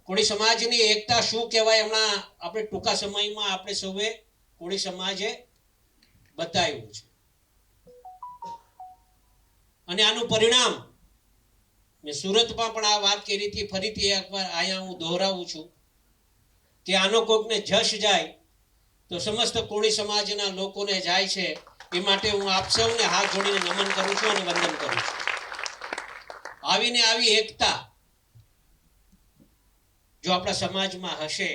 કોળી સમાજની એકતા શું કહેવાય હમણાં આપણે ટૂંકા સમયમાં આપણે સૌએ કોળી સમાજે બતાવ્યું છે અને આનું પરિણામ મેં સુરતમાં પણ આ વાત કરી હતી, ફરીથી એકવાર અહીંયા હું દોહરાવું છું કે આનો કોકને જશ જાય તો સમસ્ત કોળી સમાજના લોકોને જાય છે. એ માટે હું આપ સૌને હાથ જોડીને નમન કરું છું અને વંદન કરું છું. આવીને આવી એકતા જો આપણા સમાજમાં હશે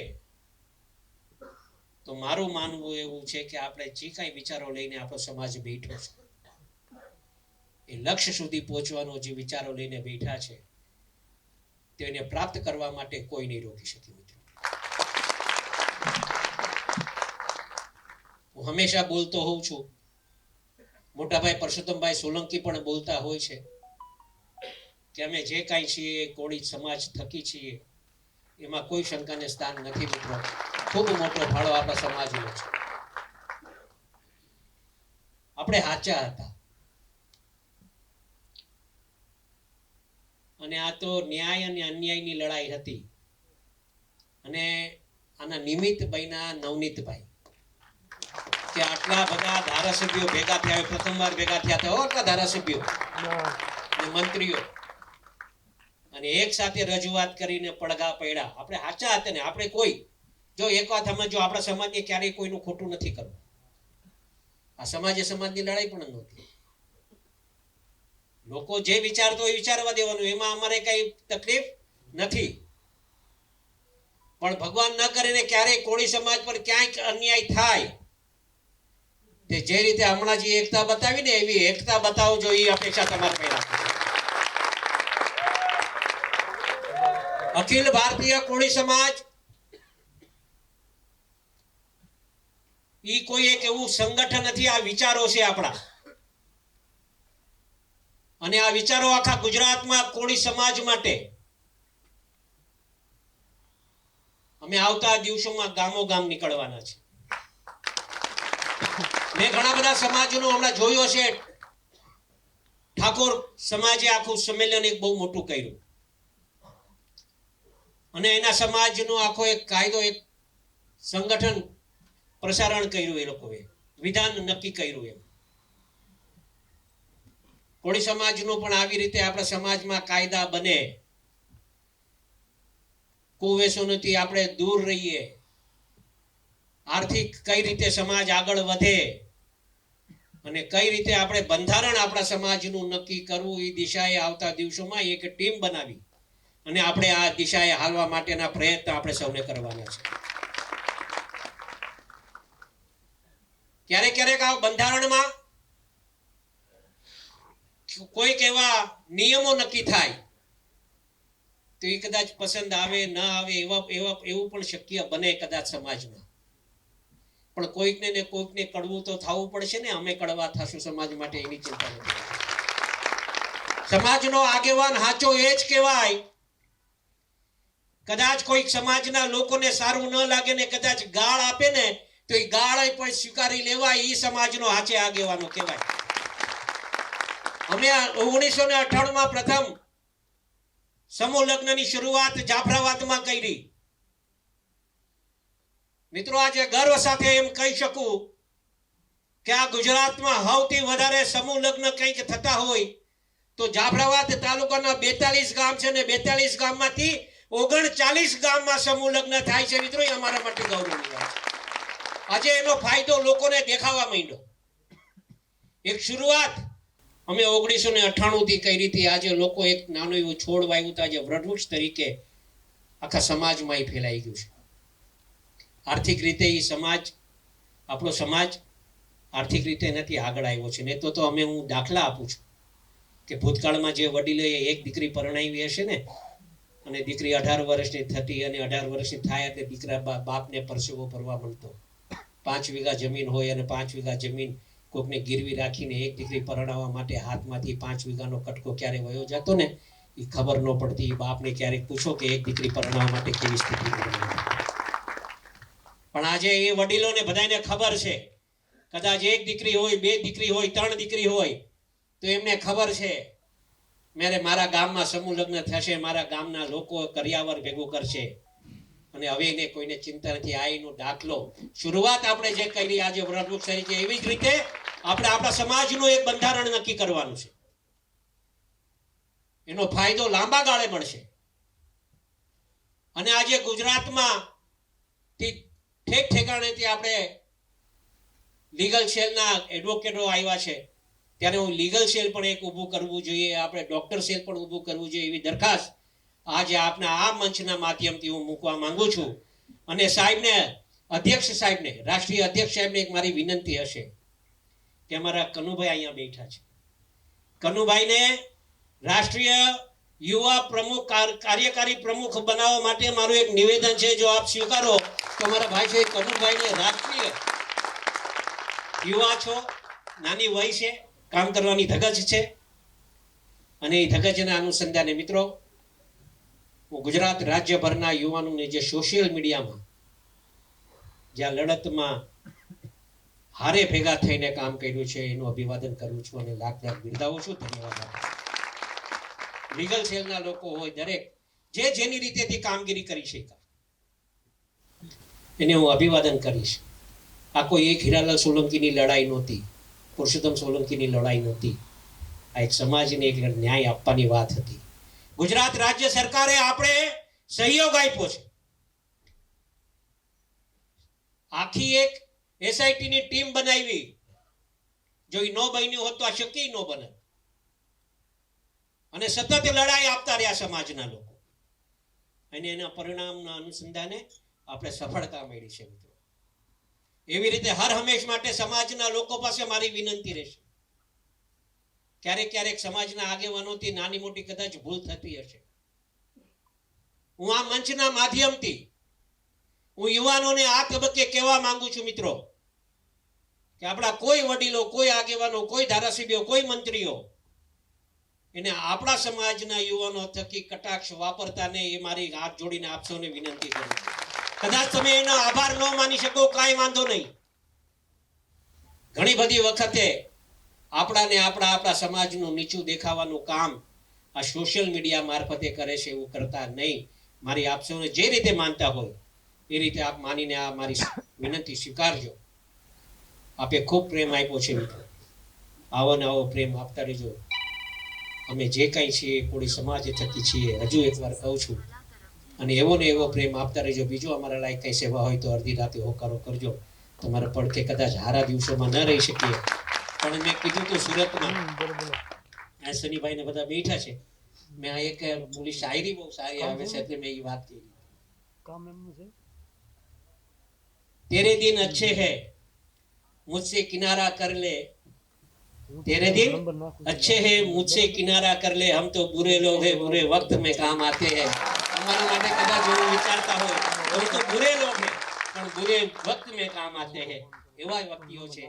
તો મારું માનવું એવું છે કે આપણે જે કાંઈ વિચારો લઈને આપણો સમાજ બેઠો છે એ લક્ષ્ય સુધી પહોંચવાનો જે વિચારો લઈને બેઠા છે તેને પ્રાપ્ત કરવા માટે કોઈ નહીં રોકી શકે. મિત્રો, હું હંમેશા બોલતો હોઉં છું, મોટાભાઈ પરસોત્તમભાઈ સોલંકી પણ બોલતા હોય છે કે અમે જે કાંઈ છીએ કોળી સમાજ થકી છીએ એમાં કોઈ શંકાને સ્થાન નથી. મિત્રો, ખૂબ મોટો ફાળો આપણા સમાજનો છે. આપણે સાચા હતા અને આ તો ન્યાય અને અન્યાયની લડાઈ હતી અને આના નિમિત્ત બન્યા નવનીતભાઈ કે આટલા બધા ધારાસભ્યો ભેગા થયા, પ્રથમવાર ભેગા થયા હતા આટલા ધારાસભ્યો અને મંત્રીઓ અને એક સાથે રજૂઆત કરીને પડઘા પડ્યા. આપણે સાચા હતા ને. આપણે કોઈ જો એક વાત સમજો, આપણા સમાજને ક્યારેય કોઈનું ખોટું નથી કરવું. આ સમાજે સમાજની લડાઈ પણ નહોતી. લોકો જે વિચારતો એ વિચારવા દેવાનું, એમાં અમારે કઈ તકલીફ નથી. પણ ભગવાન ન કરીને ક્યારેય કોળી સમાજ પર ક્યાંક અન્યાય થાય તે જે રીતે હમણાં જે એકતા બતાવી ને એવી એકતા બતાવજો, એ અપેક્ષા તમારે પહેલા. અખિલ ભારતીય કોળી સમાજ ઈ કોઈ એક એવું સંગઠન નથી, આ વિચારો છે આપણા. અને આ વિચારો આખા ગુજરાતમાં કોળી સમાજ માટે અમે આવતા દિવસોમાં ગામો ગામ નીકળવાના છે. મેં ઘણા બધા સમાજોનું હમણાં જોયું હશે, ઠાકોર સમાજે આખું સંમેલન એક બહુ મોટું કર્યું અને એના સમાજનો આખો એક કાયદો, એક સંગઠન પ્રસારણ કર્યું. એ લોકોએ વિધાન નક્કી કર્યું. એમ કોળી સમાજનું પણ આવી રીતે આપણા સમાજમાં કાયદા બને, કુવેસોથી આપણે દૂર રહીએ, આર્થિક કઈ રીતે સમાજ આગળ વધે અને કઈ રીતે આપણે બંધારણ આપણા સમાજનું નક્કી કરવું, એ દિશાએ આવતા દિવસોમાં એક ટીમ બનાવી અને આપણે આ દિશાએ હાલવા માટેના પ્રયત્ન આપણે સૌને કરવાના છે. ક્યારેક ક્યારેક આ બંધારણમાં કોઈક એવા નિયમો નક્કી થાય તો એ કદાચ પસંદ આવે ન આવે એવું પણ શક્ય બને કદાચ સમાજમાં. પણ કોઈકને ને કોઈકને કડવું તો થવું પડશે ને. અમે કડવા થશું સમાજ માટે, એની ચિંતા નથી. સમાજનો આગેવાન સાચો એ જ કહેવાય. કદાચ કોઈક સમાજના લોકોને સારું ન લાગે ને કદાચ ગાળ આપે ને તો એ ગાળ પણ સ્વીકારી લેવાય, એ સમાજનો સાચે આગેવાનો કહેવાય. અમે 1998 પ્રથમ સમૂહ લગ્નની શરૂઆત જાફરાબાદમાં કરી. મિત્રો, આજે ગર્વ સાથે એમ કહી શકું કે આ ગુજરાતમાં સૌથી વધારે સમૂહ લગ્ન કંઈક થતા હોય તો જાફરાબાદ તાલુકાના 42 ગામ છે ને 42 ગામમાંથી 39 ગામમાં સમૂહ લગ્ન થાય છે. મિત્રો, એ અમારા માટે ગૌરવની વાત છે. આજે એનો ફાયદો લોકોને દેખાવા માંડ્યો. એક શરૂઆત અમે 1998 થી કરી હતી. આજે લોકો એક નાનું એવું છોડ વાવ્યું હતું, આજે વૃક્ષ તરીકે આખા સમાજમાં ફેલાઈ ગયું છે. આર્થિક રીતે એ સમાજ, આપણો સમાજ આર્થિક રીતે નથી આગળ આવ્યો છે. ને તો અમે હું દાખલા આપું છું કે ભૂતકાળમાં જે વડીલોએ એક દીકરી પરણાવી હશે ને અને દીકરી 18 વર્ષની થતી અને 18 વર્ષની થાય એટલે દીકરા બાપને પરસેવો ભરવા મળતો. 5 વીઘા જમીન હોય અને 5 વીઘા જમીન કોકને ગીરવી રાખીને એક દીકરી પરણાવવા માટે હાથમાંથી 5 વીઘાનો કટકો ક્યારે વયો જતો ને એ ખબર ન પડતી. બાપને ક્યારેક પૂછો કે એક દીકરી પરણાવવા માટે કેવી સ્થિતિ. પણ આજે એ વડીલોને બધાને ખબર છે, કદાચ એક દીકરી હોય, 2 દીકરી હોય, 3 દીકરી હોય તો એમને ખબર છે મારા ગામમાં સમૂહ લગ્ન થશે, મારા ગામના લોકો કરિયાવર ભેગું કરશે અને હવે એને કોઈને ચિંતા નથી. આ એનો દાખલો શરૂઆત આપણે જે કરી આજે વૃક્ષ તરીકે, એવી જ રીતે આપણે આપણા સમાજનું એક બંધારણ નક્કી કરવાનું છે. એનો ફાયદો લાંબા ગાળે મળશે. અને આજે ગુજરાતમાં ઠેક ઠેકાણેથી આપણે લીગલ સેલના એડવોકેટો આવ્યા છે, ત્યારે હું લીગલ સેલ પણ એક ઊભું કરવું જોઈએ, આપણે ડોક્ટર સેલ પણ ઊભું કરવું જોઈએ, એવી દરખાસ્ત આજે આપના આ મંચના માધ્યમથી હું મૂકવા માંગુ છું. અને સાહેબને, અધ્યક્ષ સાહેબને, રાષ્ટ્રીય અધ્યક્ષ સાહેબને એક મારી વિનંતી હશે કે અમારા કનુભાઈ અહીંયા બેઠા છે, કનુભાઈને રાષ્ટ્રીય યુવા પ્રમુખ, કાર્યકારી પ્રમુખ બનાવવા માટે મારું એક નિવેદન છે. જો આપ સ્વીકારો તો મારા ભાઈ છે કનુભાઈને રાષ્ટ્રીય યુવા છો, નાની વય છે, કામ કરવાની ધગજ છે, અને એ ધગજના અનુસંધાને મિત્રો હું ગુજરાત રાજ્યભરના યુવાનોને જે સોશિયલ મીડિયામાં જ્યાં લડતમાં હારે ભેગા થઈને કામ કર્યું છે એનું અભિવાદન કરું છું અને લાખ લાખ બિરદાવું છું. ધન્યવાદ. લીગલ સેલના લોકો હોય, દરેક જે જેની રીતેથી કામગીરી કરી શક્યા એને હું અભિવાદન કરીશ. આ કોઈ એક હીરાલાલ સોલંકીની લડાઈ નહોતી, પુરુષોત્તમ સોલંકીની લડાઈ નહોતી. આ એક સમાજને એક ન્યાય આપવાની વાત હતી. ગુજરાત રાજ્ય સરકારે આપણે સહયોગ આપ્યો છે. આખી એક એસઆઈટી ની ટીમ બનાવી. જો એ ન બન્યું હોત તો આ શક્ય ન બને. અને સતત લડાઈ આપતા રહ્યા સમાજના લોકો, અને એના પરિણામના અનુસંધાને આપણે સફળતા મળી છે. મિત્રો, એવી રીતે હર હંમેશ માટે સમાજના લોકો પાસે મારી વિનંતી રહેશે. ક્યારેક ક્યારેક સમાજના આગેવાનોથી નાની મોટી કદાચ ભૂલ થતી હશે. હું આ મંચના માધ્યમથી હું યુવાનોને આ તબક્કે કહેવા માંગુ છું મિત્રો, કે આપણા કોઈ વડીલો, કોઈ આગેવાનો, કોઈ ધારાસભ્યો, કોઈ મંત્રીઓ એને આપણા સમાજના યુવાનો થકી કટાક્ષ વાપરતા નહીં, એ મારી હાથ જોડીને આપ સૌને વિનંતી કરું. કદાચ તમે એનો આભાર ન માની શકો, કાંઈ વાંધો નહીં. ઘણી બધી વખતે આપણા સમાજનું નીચું દેખાવાનું કામ આ સોશિયલ મીડિયા મારફતે કરે છે. એવું કરતા નહીં. મારી આપ સૌને જે રીતે માનતા હોય એ રીતે આપ માનીને આ મારી વિનંતી સ્વીકારજો. આપે ખૂબ પ્રેમ આપ્યો છે મિત્રો, આવો ને આવો પ્રેમ આપતા રહેજો. અમે જે કાંઈ છીએ કોળી સમાજ થકી છીએ, હજુ એકવાર કહું છું, અને એવો ને એવો પ્રેમ આપતા રહેજો. બીજું અમારા લાયક કઈ સેવા હોય તો અડધી રાતે હોકારો કરજો. તમારા પડખે કદાચ હારા દિવસોમાં ન રહી શકીએ, પણ મેં કીધું તો સુરતમાં આ શનિભાઈ ને બધા બેઠા છે, મેં આ એક બોલી શાયરી બહુ સારી આવે છે એટલે મેં એ વાત કરી. તેરે દિન અચ્છે હૈ मुझसे किनारा कर ले, तेरे दिन अच्छे हैं मुझसे किनारा कर ले, हम तो बुरे लोग हैं बुरे वक्त में काम आते हैं. हमारे માટે કદાચ એવું વિચારતા હોય, हम तो बुरे लोग हैं પણ बुरे वक्त में काम आते हैं, એવા વ્યક્તિઓ છે.